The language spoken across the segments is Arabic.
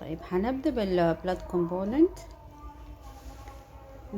طيب هنبدأ blood component.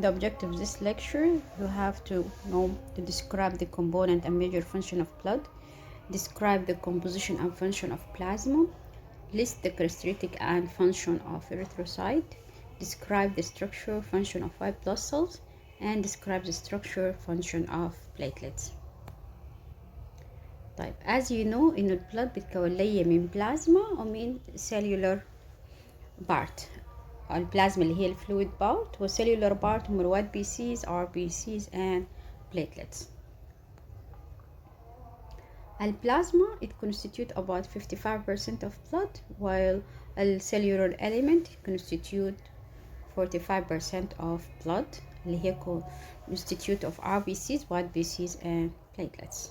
The objective of this lecture, you have to know to describe the component and major function of blood, describe the composition and function of plasma, list the characteristic and function of erythrocyte, describe the structure function of white blood cells, and describe the structure function of platelets. طيب as you know إن البلد بتكون لي من بلازما ومن cellular part. البلازما اللي هي الفلويد بارت والcellular part هم white BCs, RBCs and platelets. البلازما it constitute about 55% of blood while the cellular element constitute 45% of blood اللي هي constitute of RBCs, white BCs and platelets.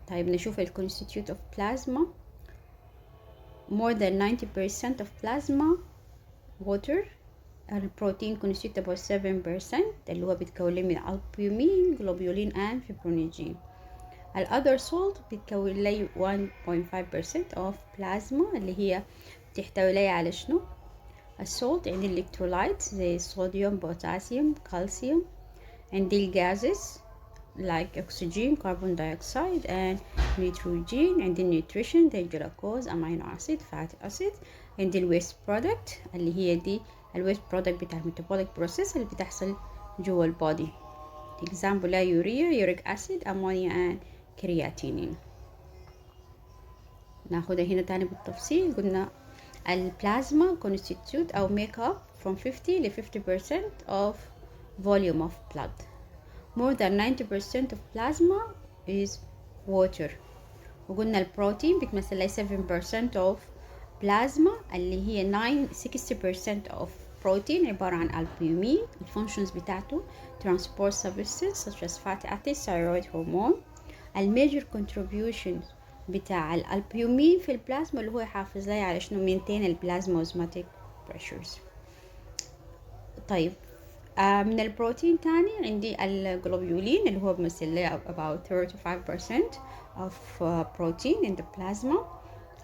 طيب نشوف ال constitute of plasma. More than 90% of plasma water. البروتين constitute about 7% اللي هو بيتكون من albumin, globulin and fibrinogen. other salt بيتكون لي 1.5% of plasma اللي هي بتحتوي لي على شنو؟ السولت عندي electrolytes زي الصوديوم, potassium, calcium. عندي الجازز like oxygen, carbon dioxide and nitrogen. عندي nutrition زي glucose, amino acid, fatty acid. عندي الويست برودكت اللي هي دي الويست برودكت بتاع الميتابوليك بروسيس اللي بتحصل جوا البودي. example يوريا, uric acid, ammonia and creatinine. ناخدها هنا تاني بالتفصيل. قلنا البلازما constitute أو make up from 50 ل 50% of volume of blood. More than 90% of plasma is water. وقلنا البروتين بتمثل لي 7% of plasma اللي هي 60% of protein عبارة عن albumin. الفانكشنز بتاعته transport substances such as fatty acids, thyroid hormone. الميجر contributions بتاع الالبيومين في البلازما اللي هو يحافظ لي على شنو maintain البلازما osmotic pressures. طيب من البروتين تاني عندي الجلوبيولين اللي هو بيمثل لي about 35% of protein in the plasma.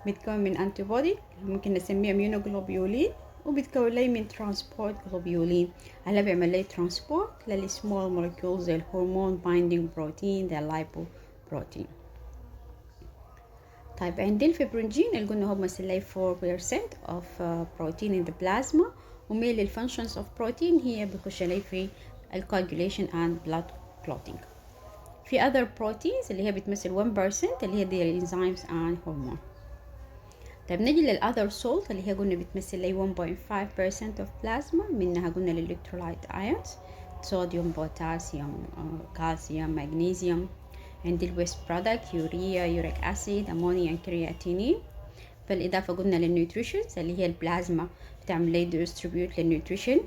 بيتكون من antibody ممكن نسميه immunoglobulin وبيتكون لي من transport globulin اللي بيعمل لي transport للسمول molecules زي الهرمون binding protein زي اللايبوبروتين. طيب عندي الفيبرينجين اللي قلنا هو بيمثل لي 4% of protein in the plasma وميل الفانكشنز اوف بروتين هي بيخش لي في الكواجوليشن اند بلاد كلوتينج. في other proteins اللي هي بتمثل 1% اللي هي دي الانزيمز اند هرمون. طيب نجي للأذر سولت اللي هي قلنا بتمثل لي 1.5% of plasma. منها قلنا الالكترولايت ايونز صوديوم, بوتاسيوم, كالسيوم, مغنيسيوم. عندي الويست برودكت يوريا, يوريك اسيد, امونيا, كرياتينين. بالإضافة قلنا للنيوتريشنز اللي هي البلازما بتعمل لي ديستريبيوت للنيوتريشن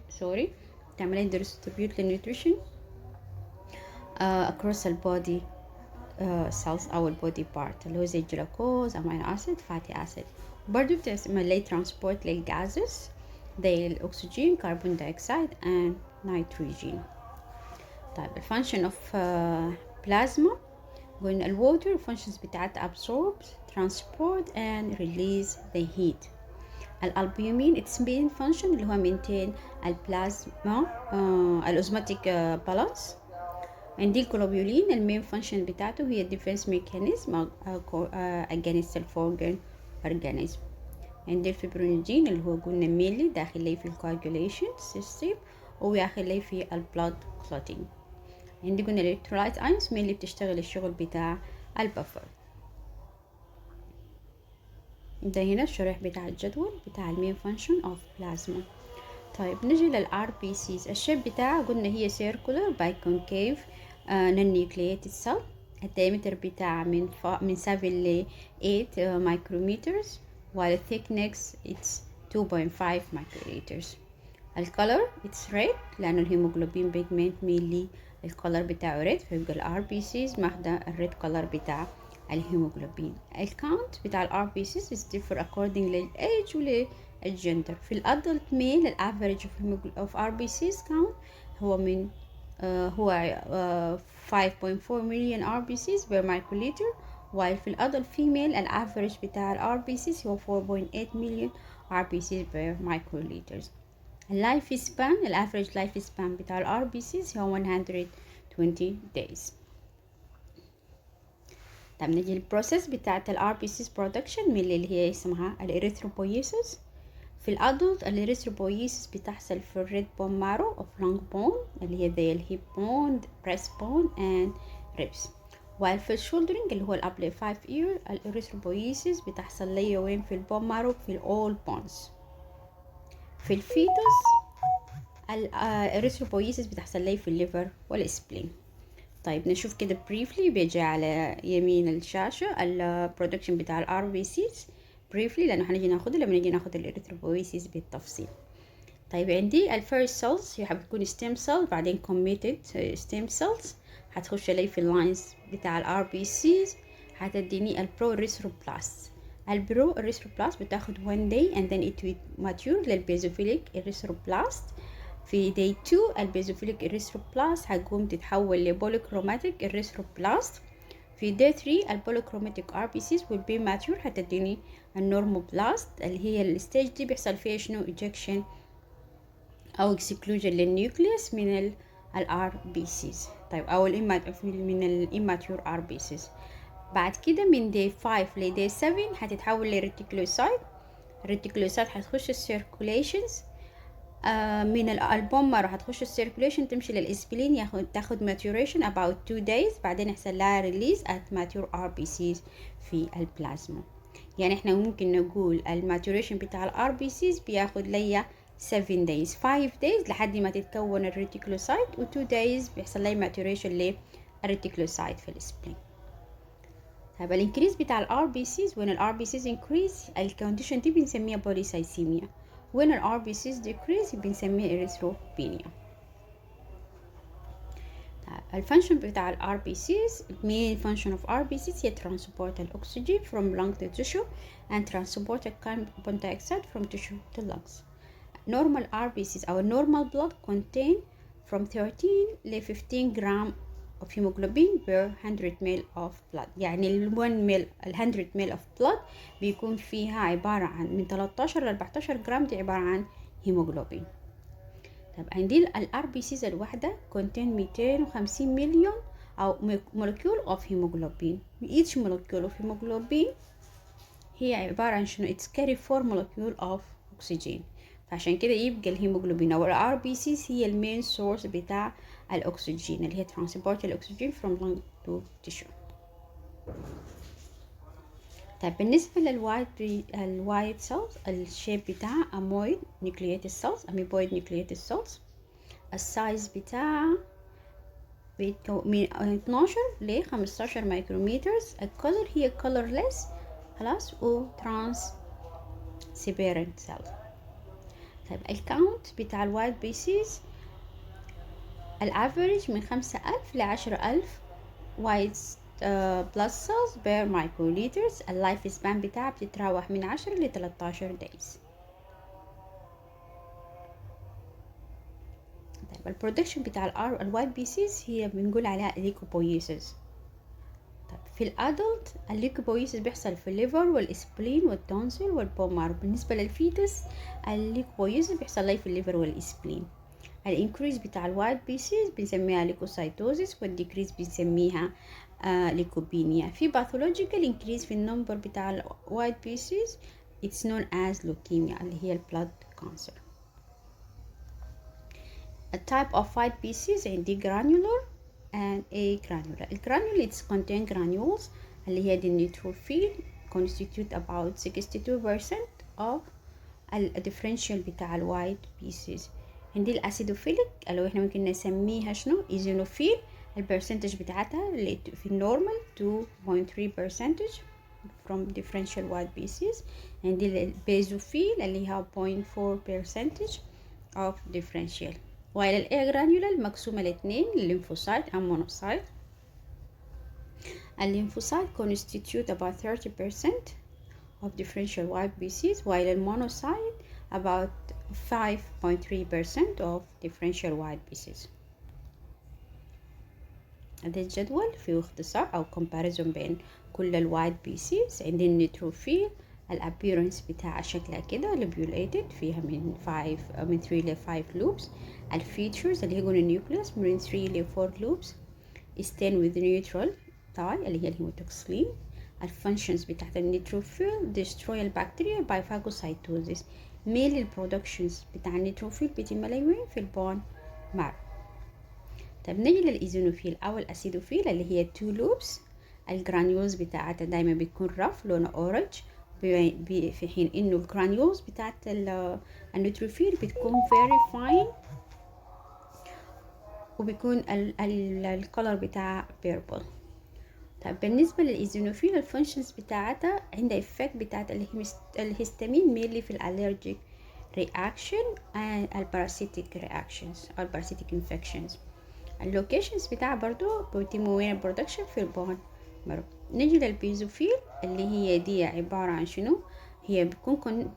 سوري بتعمل لي ديستريبيوت للنيوتريشن across البودي cells أو البودي بارت اللي هو زي الجلوكوز, امينو اسيد, فاتي اسيد. برضو بتعمل لي ترانسبورت للجازز زي الأكسجين, كربون دايوكسيد and نيتروجين. طيب الفانكشن اوف بلازما قلنا الووتر functions بتاعتها absorb, transport and release the heat. الالبيومين its main function اللي هو maintain البلازما الأوزماتيك بالانس. عندي الجلوبيولين المين function بتاعته هي defense mechanism against الفورجن organism. عندي الفيبرينوجين اللي هو قلنا mainly داخل لي في الكواجوليشن سيستم وداخل لي في البلاد clotting. عندي قلنا الالكترولايت ايونز اللي بتشتغل الشغل بتاع البفر. ده هنا الشرح بتاع الجدول بتاع المين فانكشن اوف بلازما. طيب نجي للار بي سيز. الشيب بتاعها قلنا هي سيركولر باي كونكيف نونيوكلييتد سيل. الدايمتر بتاعها من 7 ل 8 مايكرومترز while the thickness it's 2.5 microliters. الكولر it's red لأنه الهيموغلوبين بيجمنت ميلي الكولر بتاعه ريد فيبقى الار بي سيز ماخده الريد كولر بتاع الهيموغلوبين. الكاونت بتاع الار بي سيز is differ according للage وللجندر. في الادلت ميل الافريج اوف ار بي سيز كاونت هو من 5.4 million ار بي سيز per microliter while في الادلت female الافريج بتاع الار بي سيز هو 4.8 مليون ار بي سيز per microliters. اللايف سبان الافريج لايف سبان بتاع الار بي سيز هو 120 days. طب نيجي البروسيس بتاعة الار بي سيز برودكشن من اللي هي اسمها الاريثروبويسيس. في الادلت الاريثروبويسيس بتحصل في الريد بون مارو اوف لونج بون اللي هي زي الهيب بون بريست بون اند ريبس. while في الشولدرنج اللي هو الابلي 5 year الاريثروبويسيس بتحصل ليا وين في البون مارو في الاول بونز. في الفيتوس الاريثروبويسيس بتحصل لي في الليفر والسبلين. طيب نشوف كده بريفلي بيجي على يمين الشاشة البرودكشن بتاع الار بي سيز بريفلي لانه هنيجي ناخده لما نيجي ناخد الاريثروبويسيس بالتفصيل. طيب عندي الفيرست سيلز هي بتكون ستيم سيل بعدين كوميتد ستيم سيلز هتخش لي في اللاينز بتاع الار بي سيز هتديني البرو اريثروبلاست. البرو اريثروبلاست بتاخد 1 day and then it will mature للبيزوفيليك اريثروبلاست. في day 2 البيزوفيليك اريثروبلاست هتقوم تتحول لبوليكروماتيك اريثروبلاست. في day 3 البوليكروماتيك ار بي سيز will be mature هتديني النورموبلاست اللي هي الستيج دي بيحصل فيها شنو ejection او اكسكلوجن للنيوكليوس من الار بي سيز. طيب او من الاماتيور ار بي سيز. بعد كده من دي 5 لدي 7 هتتحول لريتيكولوسايت. الريتيكولوسايت هتخش السيركوليشنز من البومر هتخش السيركوليشن تمشي للاسبلين تاخد ماتوريشن about 2 days بعدين يحصل لها ريليز at mature RBCs في البلازما. يعني احنا ممكن نقول الماتوريشن بتاع الار بي سيز بياخد ليا 7 days 5 days لحد ما تتكون الريتيكولوسايت و 2 days بيحصل لي ماتوريشن للريتيكولوسايت في السبلين. طيب الانكريز بتاع الار بي سيز when الار بي سيز انكريز الكونديشن دي بنسميها بوليسايسيميا when الار بي سيز decrease بنسميها اريثروبينيا. الفانكشن بتاع الار بي سيز main function of RBCs هي transport الاكسجين from lung to tissue and transport carbon dioxide from tissue to lungs. normal RBCs or normal blood contain from 13 ل 15 gram of hemoglobin per 100 ml of blood. يعني ال 1 ml ال 100 ml of blood بيكون فيها عبارة عن من 13 ل 14 جرام دي عبارة عن هيموجلوبين. طب عندي ال RBCs الواحدة contain 250 مليون أو molecule of hemoglobin. each molecule of hemoglobin هي عبارة عن شنو it's carry 4 molecule of oxygen. فعشان كده يبقى الهيموجلوبين او الار بي سيز هي المين سورس بتاع الاكسجين اللي هي ترانسبورت الاكسجين from lung to tissue. طيب بالنسبه للوايت سيلز الشيب بتاعها امويد نيوكلييتد سيلز اميبويد نيوكلييتد سيلز. السايز بتاعها من 12 ل 15 مايكرومترز. الكولر هي colorless خلاص و transparent cells. طيب الكاونت بتاع الوايت بي سيز الافريج من 5000 ل 10000 وايت بلاد سيلز بير مايكروليترز. اللايف سبان بتاعها بتتراوح من 10 ل 13 دايز. طيب البرودكشن بتاع الوايت بي سيز هي بنقول عليها ليكوبويسيس. طيب في الادلت الليكوبويسيس بيحصل في الليفر والاسبلين والتونسل والبومار. بالنسبه للفيتس الليكوبويسيس بيحصل لي في الليفر والاسبلين. الانكريز بتاع الوايت بي سيز بنسميها ليكوسايتوزيس والديكريز بنسميها ليكوبينيا. في باثولوجيكال انكريز في النمبر بتاع الوايت بي سيز it's known as leukemia اللي هي البلاد كانسر. التايب اوف وايت بي سيز عندي granular and agranular. الجرانيولار it's contain granules اللي هي the neutrophil constitute about 62% of الديفرنشال بتاع الوايت بيسز. عندي الاسيدوفيليك اللي احنا ممكن نسميها شنو ايزينوفيل. البرسنتج بتاعتها اللي في النورمال 2.3% from differential white pieces. عندي البيزوفيل اللي هي 0.4% of differential. وعلى الاجرانيولار مقسومه لاثنين الليمفوسايت and monocyte. الليمفوسايت constitute about 30% of differential white pieces while المونوسايت about 5.3% of differential white pieces. ده الجدول فيه اختصار أو comparison بين كل الوايت بيسيز. عندنا النيتروفيل الابيرنس بتاعها شكلها كده لوبيوليتد، فيها من 3 ل 5 لوبس. الفيتشرز اللي هي قلنا النيوكليوس من 3 ل 4 لوبس. stain with neutral dye اللي هي الهيموتوكسلين. الفانكشنز بتاعت النيتروفيل destroy البكتيريا by phagocytosis. ميل البرودكشنز بتاع النيتروفيل بيتم وين في البون مارو. طيب نيجي للإيزونوفيل أو الأسيدوفيل اللي هي 2 لوبس. الجرانيولز بتاعتها دايما بيكون رف لونه أورنج، في حين إنه الجرانيولز بتاعت النيتروفيل بتكون very fine وبيكون الكولر بتاعها purple. طيب بالنسبة للإيزونوفيل الفانكشنز بتاعتها عندها إفكت بتاعت الهستامين ميلي في الالرجيك رياكشن and الباراسيتيك رياكشنز أو الباراسيتيك انفكشنز. اللوكيشنز بتاعها برضو بيتم وين برودكشن في البون مارو. نيجي للبيزوفيل اللي هي دي عبارة عن شنو؟ هي بتكون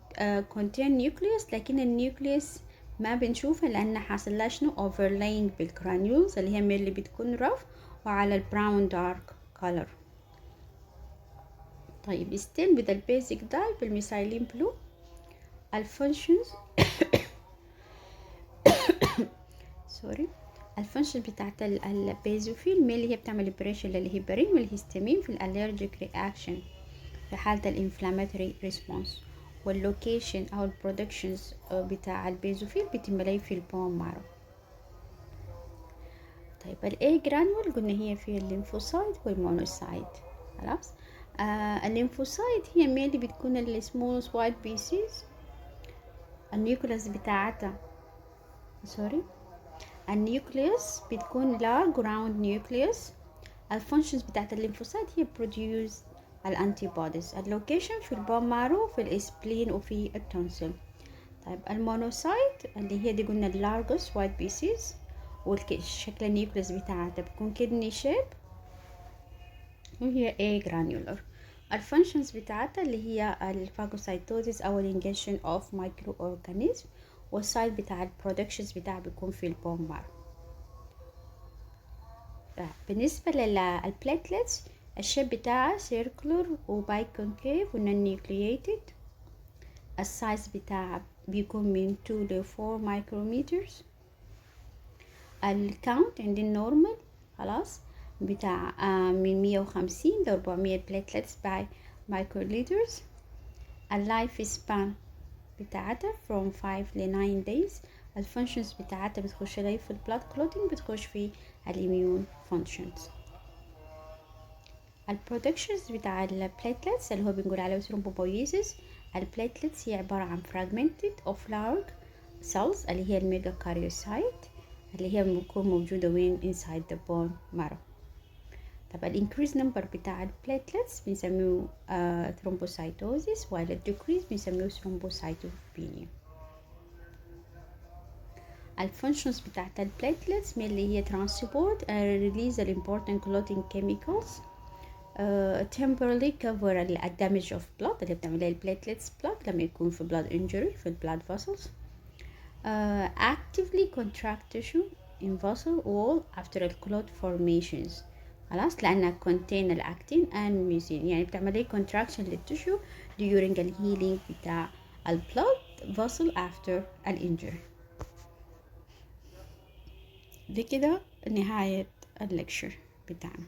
كونتين نيوكليوس، لكن النيوكليوس ما بنشوفها لأن حاصل لها شنو overlaying بالكرانيولز اللي هي اللي بتكون رف وعلى البراون دارك color. طيب still with البيزك داي بالميثايلين بلو. الفانكشنز سوري الفانكشن بتاعت البيزوفيل اللي هي بتعمل ليبريشن للهيبرين والهستامين في الالرجيك رياكشن في حالة الانفلاماتوري ريسبونس. واللوكيشن او البرودكشنز بتاع البيزوفيل بتملي في البون مارو. طيب الاي جرانول قلنا هي في الليمفوسايت والمونوسايت. خلاص. الليمفوسايت هي ميلي بتكون السمولز وايت بيسيز. النيوكليوس بتاعتها النيوكليوس بتكون لا جراوند نيوكليوس. الفانكشنز بتاعت الليمفوسايت هي produce الانتي بوديز. اللوكيشن في البون مارو في الاسبلين وفي التونسل. طيب المونوسايت اللي هي دي قلنا اللارجس وايت بيسيز، والشكل النيوكليوس بتاعتها بتكون كدني شيب وهي A granular. الفانكشنز بتاعتها اللي هي الفاجوسايتوزيس او الانجيشن اوف مايكرو اورجانيزم، والسايت بتاع البرودكشنز بتاعها بيكون في البون مارو. بالنسبة للبليتلتس الشيب بتاعها circular وباي كونكيف ونونيوكلييتد. السايز بتاعها بيكون من 2 ل 4 مايكرومترز. الكاونت عند النورمال خلاص بتاع من 150 ل 400 بليتلتس باي مايكروليترز. اللايف سبان بتاعتها from 5 ل 9 days. الفانكشنز بتاعتها بتخش لي في البلاد كلوتينج، بتخش في الاميون فانكشنز. البرودكشنز بتاع البليتلتس اللي هو بنقول عليه ثرومبوبويسيس. البليتلتس هي عبارة عن fragmented of large cells اللي هي الميجا كاريوسايت اللي هي بتكون موجودة وين inside the bone marrow. طب الانكريز نمبر بتاع البليتلتس بنسميه ثرومبوسايتوزيس، while الديكريز بنسميه ثرومبوسايتوبينيا. الفانكشنز بتاعت البليتلتس اللي هي transport and release the important clotting chemicals. temporarily cover الدمج of blood اللي بتعملها البليتلتس blood لما يكون في blood injury في blood vessels. actively contract tissue in vessel wall after clot formations. خلاص لأنها contain الأكتين and mucin، يعني بتعملي contraction للتشو during الهيلينج بتاع blood vessel after الانجري. دي كده نهاية الليكشر بتاعنا.